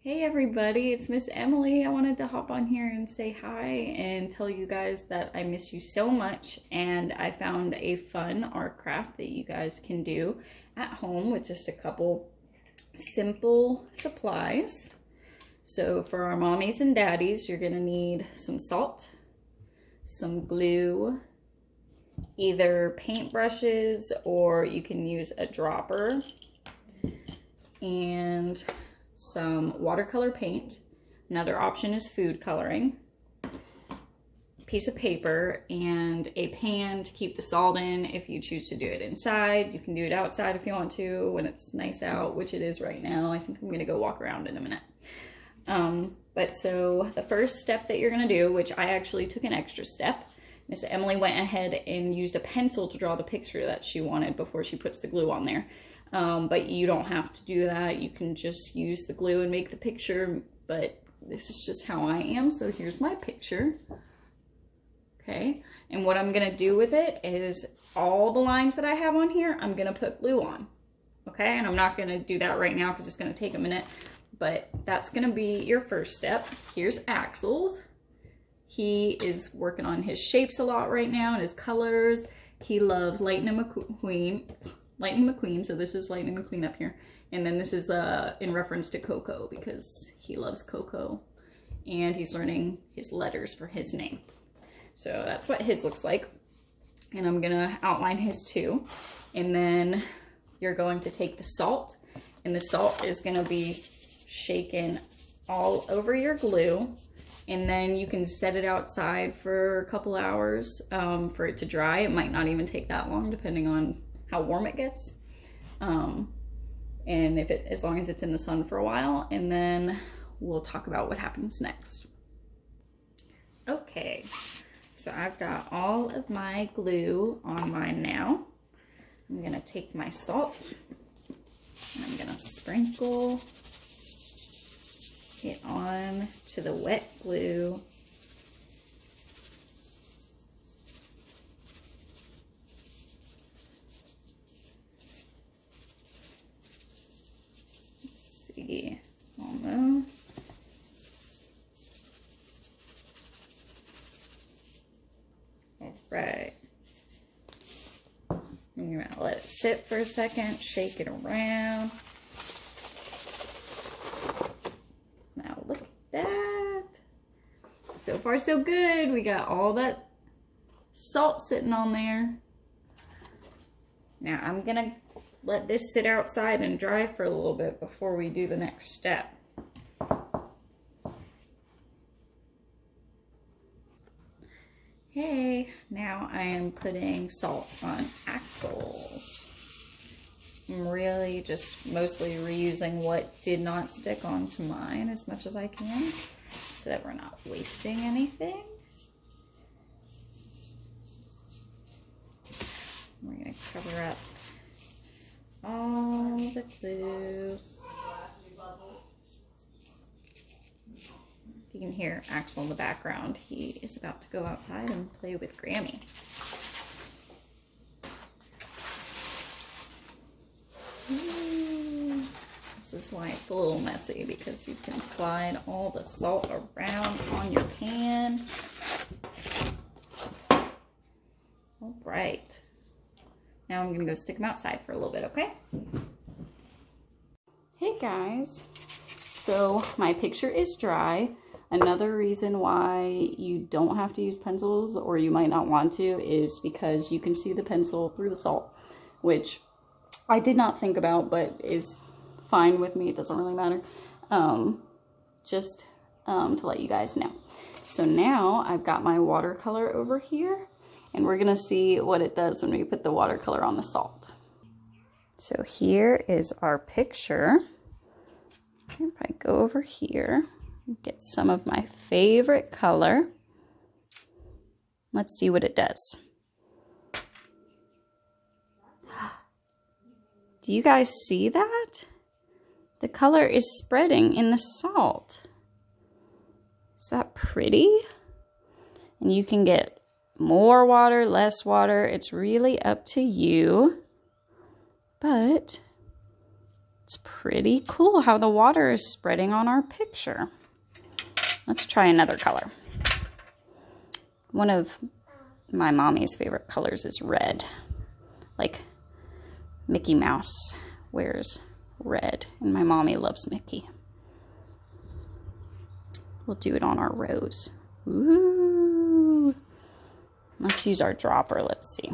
Hey everybody, it's Miss Emily. I wanted to hop on here and say hi and tell you guys that I miss you so much, and I found a fun art craft that you guys can do at home with just a couple simple supplies. So for our mommies and daddies, you're gonna need some salt, some glue, either paint brushes or you can use a dropper, and some watercolor paint. Another option is food coloring, piece of paper, and a pan to keep the salt in if you choose to do it inside. You can do it outside if you want to when it's nice out, which it is right now. I think I'm gonna go walk around in a minute. But so the first step that you're gonna do, which I actually took an extra step, Miss Emily went ahead and used a pencil to draw the picture that she wanted before she puts the glue on there. But you don't have to do that. You can just use the glue and make the picture, but this is just how I am. So here's my picture. Okay, and what I'm gonna do with it is all the lines that I have on here, I'm gonna put glue on. Okay, and I'm not gonna do that right now because it's gonna take a minute, but that's gonna be your first step. Here's Axel's. He is working on his shapes a lot right now and his colors. He loves Lightning McQueen, so this is Lightning McQueen up here. And then this is in reference to Coco because he loves Coco. And he's learning his letters for his name. So that's what his looks like. And I'm gonna outline his too. And then you're going to take the salt, and the salt is gonna be shaken all over your glue. And then you can set it outside for a couple hours for it to dry. It might not even take that long depending on how warm it gets. And as long as it's in the sun for a while, and then we'll talk about what happens next. Okay, so I've got all of my glue on mine now. I'm gonna take my salt and I'm gonna sprinkle it on to the wet glue. Let's see, almost. All right. And you're gonna let it sit for a second, shake it around. Now look at that. So far so good. We got all that salt sitting on there. Now I'm gonna let this sit outside and dry for a little bit before we do the next step. Okay, now I am putting salt on Axel's. I'm really just mostly reusing what did not stick onto mine as much as I can so that we're not wasting anything. We're gonna cover up all the glue. You can hear Axel in the background. He is about to go outside and play with Grammy. This is why it's a little messy, because you can slide all the salt around on your pan. All right. Now I'm gonna go stick them outside for a little bit, okay? Hey guys. So my picture is dry. Another reason why you don't have to use pencils, or you might not want to, is because you can see the pencil through the salt, which I did not think about, but is fine with me. It doesn't really matter. Just to let you guys know. So now I've got my watercolor over here, and we're gonna see what it does when we put the watercolor on the salt. So here is our picture. If I go over here, get some of my favorite color. Let's see what it does. Do you guys see that? The color is spreading in the salt. Is that pretty? And you can get more water, less water. It's really up to you. But It's pretty cool how the water is spreading on our picture. Let's try another color. One of my mommy's favorite colors is red. Like Mickey Mouse wears red, and my mommy loves Mickey. We'll do it on our rose. Ooh. Let's use our dropper. Let's see.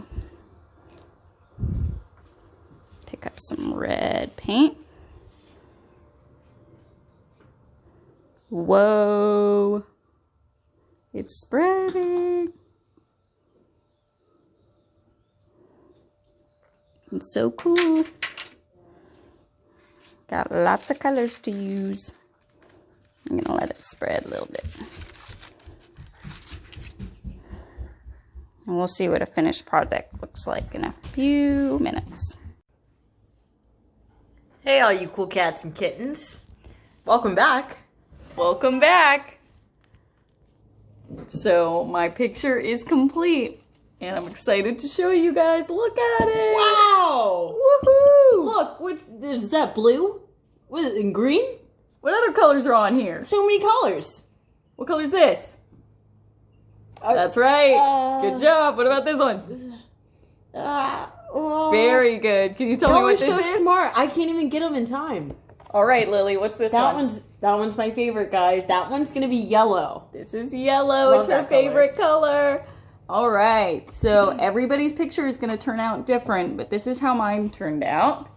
Pick up some red paint. Whoa. It's spreading. It's so cool. Got lots of colors to use. I'm gonna let it spread a little bit. And we'll see what a finished project looks like in a few minutes. Hey all you cool cats and kittens. Welcome back. Welcome back. So my picture is complete and I'm excited to show you guys. Look at it. Wow. Woohoo. Look, is that blue? What is it, in green? What other colors are on here? So many colors. What color is this? That's right. Good job. What about this one? Very good. Can you tell me what this is? That was so smart. I can't even get them in time. All right, Lily, what's this one? That one's my favorite, guys. That one's gonna be yellow. This is yellow. It's her favorite color. All right, so everybody's picture is gonna turn out different, but this is how mine turned out.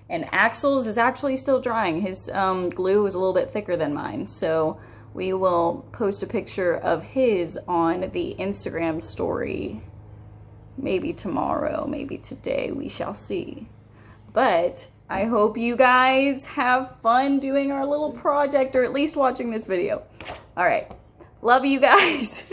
And Axel's is actually still drying. His glue was a little bit thicker than mine, so we will post a picture of his on the Instagram story. Maybe tomorrow, maybe today, we shall see. But I hope you guys have fun doing our little project, or at least watching this video. All right, love you guys.